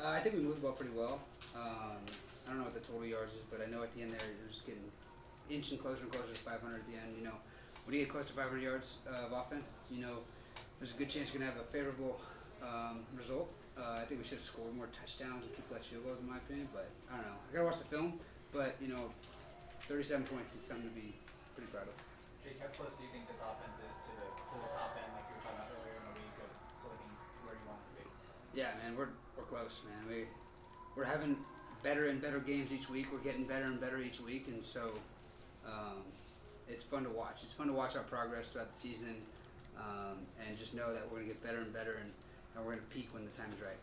I think we moved the ball pretty well. I don't know what the total yards is, but I know at the end there you're just getting inching closer and closer to 500 at the end. When you get close to 500 yards of offense, there's a good chance you're going to have a favorable result. I think we should have scored more touchdowns and kicked less field goals, in my opinion. But I don't know. I got to watch the film. But 37 points is something to be pretty proud of. Jake, how close do you think this offense is to the top end, like you were talking about earlier in the week, of looking where you want it to be? Yeah, man, we're close, man. We're having better and better games each week. We're getting better and better each week, and so it's fun to watch. It's fun to watch our progress throughout the season, and just know that we're gonna get better and better, and we're gonna peak when the time is right.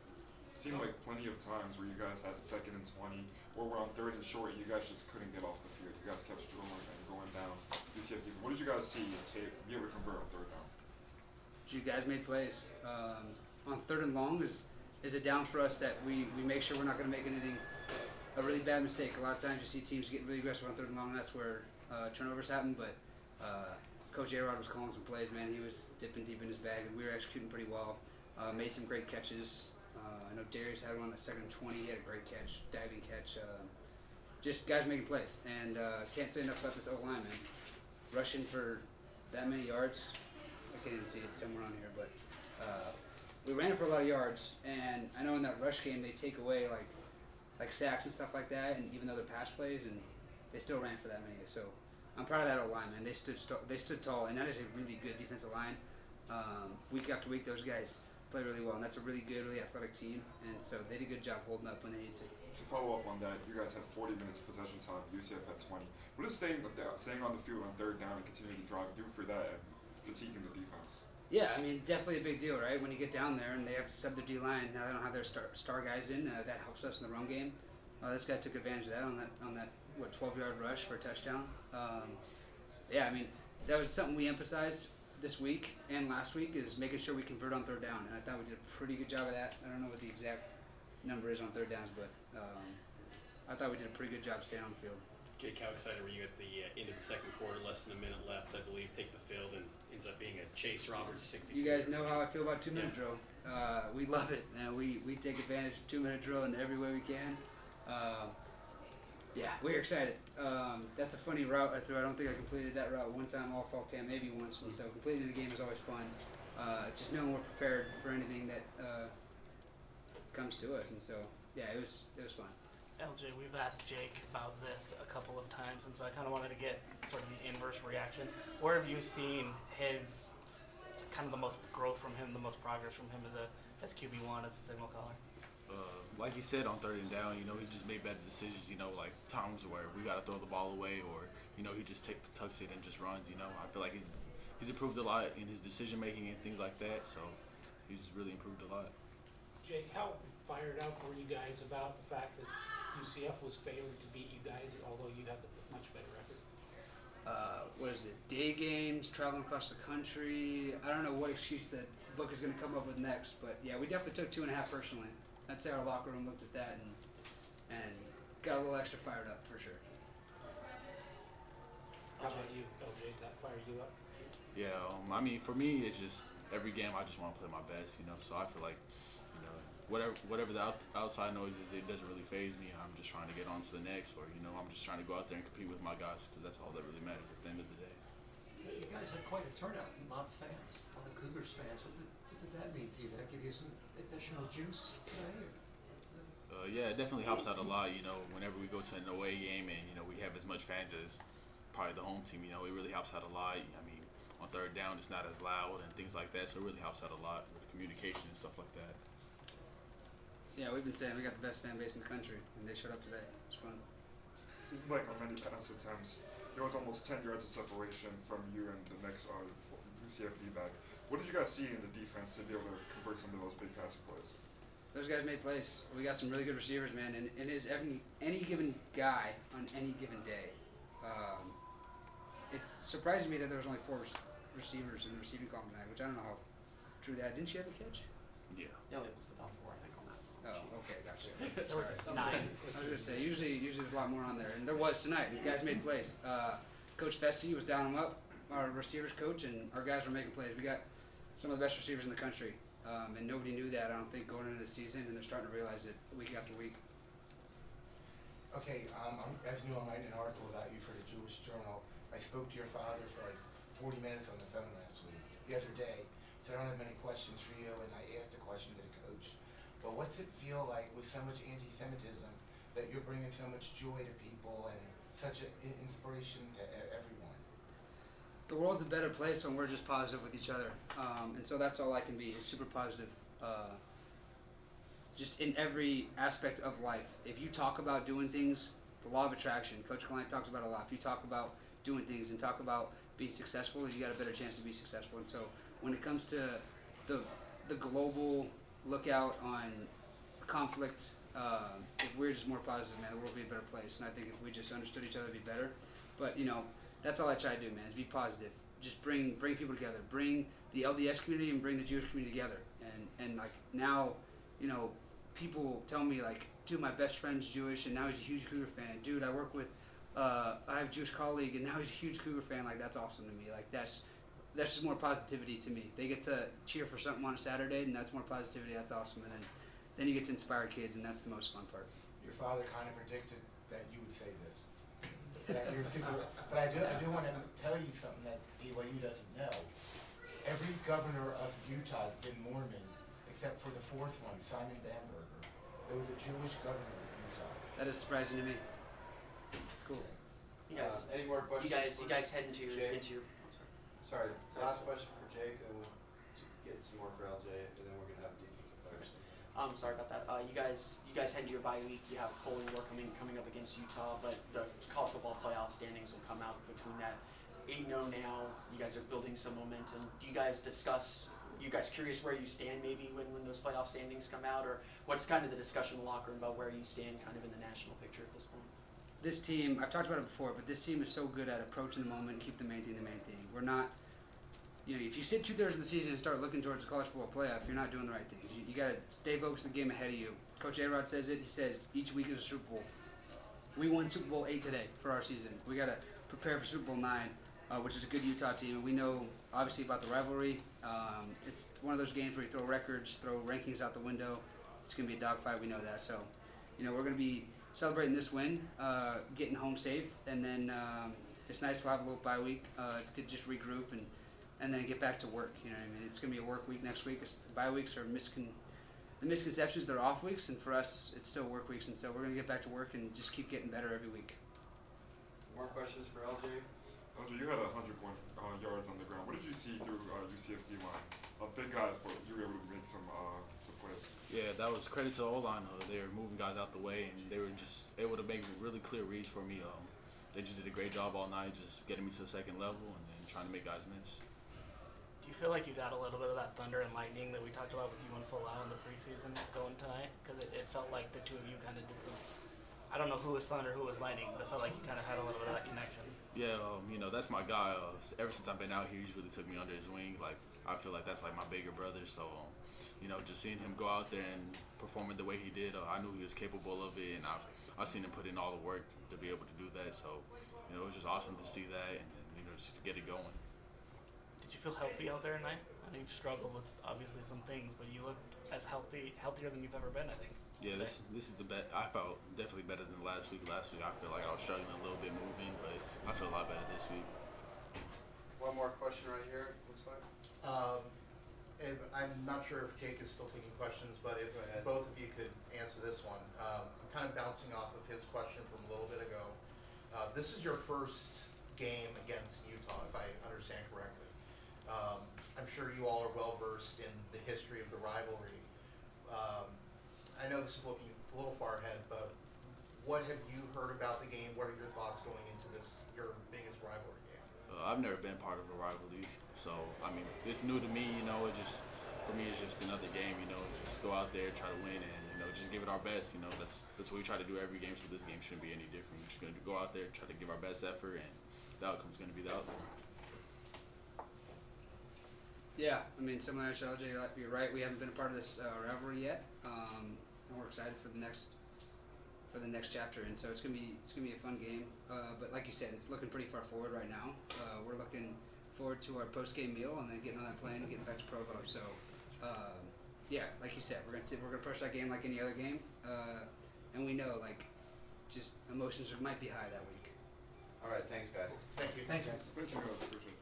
It seemed like plenty of times where you guys had 2nd and 20, or we're on 3rd and short, you guys just couldn't get off the field. You guys kept struggling and going down. UCF, what did you guys see to be able to convert on 3rd down? You guys made plays. On 3rd and long is a down for us that we make sure we're not going to make a really bad mistake. A lot of times you see teams get really aggressive on 3rd and long, and that's where turnovers happen. But Coach A-Rod was calling some plays, man. He was dipping deep in his bag, and we were executing pretty well. Made some great catches. I know Darius had one on the 2nd and 20. He had a great catch, diving catch. Just guys making plays. And can't say enough about this O-line, man. Rushing for that many yards. I can't even see it somewhere on here, but we ran it for a lot of yards. And I know in that rush game they take away like sacks and stuff like that, and even though they're pass plays, and they still ran for that many. So I'm proud of that O-line, man. They stood tall, and that is a really good defensive line. Week after week, those guys play really well, and that's a really good, really athletic team, and so they did a good job holding up when they needed to. To follow up on that, you guys had 40 minutes of possession time. UCF had 20. What does staying on the field on 3rd down and continuing to drive do for that and fatiguing the defense? Yeah, I mean, definitely a big deal, right? When you get down there and they have to sub their D-line, now they don't have their star guys in. That helps us in the run game. This guy took advantage of that on that 12-yard rush for a touchdown. Yeah, I mean, that was something we emphasized this week and last week, is making sure we convert on 3rd down, and I thought we did a pretty good job of that. I don't know what the exact number is on 3rd downs, but I thought we did a pretty good job staying on the field. Jake, how excited were you at the end of the 2nd quarter, less than a minute left, I believe, take the field, and ends up being a Chase Roberts 62. You guys know how I feel about 2-minute drill. We love it, and we take advantage of 2-minute drill in every way we can. Yeah, we're excited. That's a funny route I threw. I don't think I completed that route one time all fall camp, maybe once, and so completing the game is always fun. Just knowing we're prepared for anything that comes to us, and so yeah, it was fun. LJ, we've asked Jake about this a couple of times, and so I kind of wanted to get sort of the inverse reaction. Where have you seen his kind of the most growth from him, the most progress from him as QB1, as a signal caller? Like he said, on 3rd and down, he just made better decisions, like times where we got to throw the ball away, or, he just tucks it and just runs, I feel like he's improved a lot in his decision making and things like that, so he's really improved a lot. Jake, how fired up were you guys about the fact that UCF was favored to beat you guys, although you had the much better record? What is it? Day games, traveling across the country. I don't know what excuse that book is going to come up with next, but yeah, we definitely took 2.5 personally. I'd say our locker room looked at that and got a little extra fired up for sure. How about you, LJ? Did that fire you up? Yeah, I mean, for me, it's just every game I just want to play my best, so I feel like, whatever the outside noise is, it doesn't really faze me. I'm just trying to get on to the next, or, I'm just trying to go out there and compete with my guys, because that's all that really matters at the end of the day. You guys had quite a turnout, a lot of fans, a lot of Cougars fans. What did that mean to you? Did that give you some additional juice today? Yeah, it definitely helps out a lot, whenever we go to an away game and, we have as much fans as probably the home team, it really helps out a lot. I mean, on 3rd down, it's not as loud and things like that, so it really helps out a lot with communication and stuff like that. Yeah, we've been saying we got the best fan base in the country, and they showed up today. It's fun. Seemed like on many pass attempts, there was almost 10 yards of separation from you and the next UCF D-back. What did you guys see in the defense to be able to convert some of those big passing plays? Those guys made plays. We got some really good receivers, man, and it is any given guy on any given day. It's surprising me that there was only 4 receivers in the receiving column tonight, which I don't know how true that. Didn't she have a catch? Yeah. Yeah, it was the top 4, I think, on that. Oh, okay, gotcha. There were Sorry. 9. I was gonna say usually there's a lot more on there, and there was tonight. The guys made plays. Coach Fessy was down them up, our receivers coach, and our guys were making plays. We got some of the best receivers in the country. And nobody knew that, I don't think, going into the season, and they're starting to realize it week after week. Okay, as you know, I'm writing an article about you for the Jewish Journal. I spoke to your father for like 40 minutes on the phone the other day, so I don't have many questions for you, and I asked a question to the coach. But what's it feel like with so much anti-Semitism that you're bringing so much joy to people and such an inspiration to everyone? The world's a better place when we're just positive with each other, and so that's all I can be, is super positive. Just in every aspect of life. If you talk about doing things, the law of attraction, Coach Kalani talks about it a lot. If you talk about doing things and talk about being successful, you got a better chance to be successful. And so when it comes to the global lookout on conflict, if we're just more positive, man, the world will be a better place. And I think if we just understood each other, it'd be better. But, that's all I try to do, man, is be positive. Just bring people together. Bring the LDS community and bring the Jewish community together. And like now, people tell me like, dude, my best friend's Jewish and now he's a huge Cougar fan. Dude, I work with, I have a Jewish colleague and now he's a huge Cougar fan. Like, that's awesome to me. Like, that's just more positivity to me. They get to cheer for something on a Saturday, and that's more positivity. That's awesome. And then you get to inspire kids, and that's the most fun part. Your father kind of predicted that you would say this. That you're super, but I do want to tell you something that BYU doesn't know. Every governor of Utah has been Mormon, except for the fourth one, Simon Bamberger. There was a Jewish governor of Utah. That is surprising to me. It's cool. You guys, any more questions? you guys head into Jake? your. Sorry, last question for Jake, and we'll get some more for LJ, and then we're gonna have a defensive players. Sorry about that. You guys head into your bye week. You have Bowling War coming up against Utah, but the college football playoff standings will come out between that. 8-0 now. You guys are building some momentum. Do you guys discuss? You guys curious where you stand maybe when those playoff standings come out, or what's kind of the discussion in the locker room about where you stand kind of in the national picture at this point? This team, I've talked about it before, but this team is so good at approaching the moment and keep the main thing the main thing. We're not, if you sit 2/3 of the season and start looking towards the college football playoff, you're not doing the right things. You got to stay focused on the game ahead of you. Coach A-Rod says it. He says each week is a Super Bowl. We won Super Bowl 8 today for our season. We got to prepare for Super Bowl 9, which is a good Utah team. And we know, obviously, about the rivalry. It's one of those games where you throw records, throw rankings out the window. It's going to be a dogfight. We know that. So, we're going to be celebrating this win, getting home safe, and then it's nice to have a little bye week to just regroup and then get back to work. It's going to be a work week next week. Bye weeks are the misconceptions. They're off weeks, and for us, it's still work weeks. And so we're going to get back to work and just keep getting better every week. More questions for LJ? LJ, you had 100 yards on the ground. What did you see through UCF D-line? Big guys, but you were able to make some plays. Yeah, that was credit to the O-line. They were moving guys out the way, and they were just able to make really clear reads for me. They just did a great job all night, just getting me to the second level and then trying to make guys miss. Do you feel like you got a little bit of that thunder and lightning that we talked about with you and Full Out in the preseason going tonight? Because it felt like the two of you kind of did some. I don't know who was thunder, who was lightning, but it felt like you kind of had a little bit of that connection. Yeah, that's my guy. Ever since I've been out here, he's really took me under his wing. Like, I feel like that's like my bigger brother. So, just seeing him go out there and perform it the way he did, I knew he was capable of it, and I've seen him put in all the work to be able to do that. So, it was just awesome to see that, and just to get it going. Did you feel healthy out there tonight? I know you've struggled with obviously some things, but you looked as healthier than you've ever been, I think. Yeah, this is the best. I felt definitely better than last week. Last week I feel like I was struggling a little bit moving, but I feel a lot better this week. One more question right here, looks like. I'm not sure if Jake is still taking questions, but if both of you could answer this one. I'm kind of bouncing off of his question from a little bit ago. This is your first game against Utah, if I understand correctly. I'm sure you all are well versed in the history of the rivalry. I know this is looking a little far ahead, but what have you heard about the game? What are your thoughts going into this, your biggest rivalry game? I've never been part of a rivalry, so it's new to me. For me, it's just another game. Just go out there, try to win, and just give it our best. That's what we try to do every game. So this game shouldn't be any different. We're just going to go out there, try to give our best effort, and the outcome's going to be the outcome. Yeah, similar to LJ, you're right. We haven't been a part of this rivalry yet, and we're excited for the next chapter. And so it's gonna be a fun game. But like you said, it's looking pretty far forward right now. We're looking forward to our post game meal and then getting on that plane and getting back to Provo. So yeah, like you said, we're gonna approach that game like any other game, and we know like just emotions might be high that week. All right, thanks, guys. Thank you. Thank you. Thank you guys, appreciate it.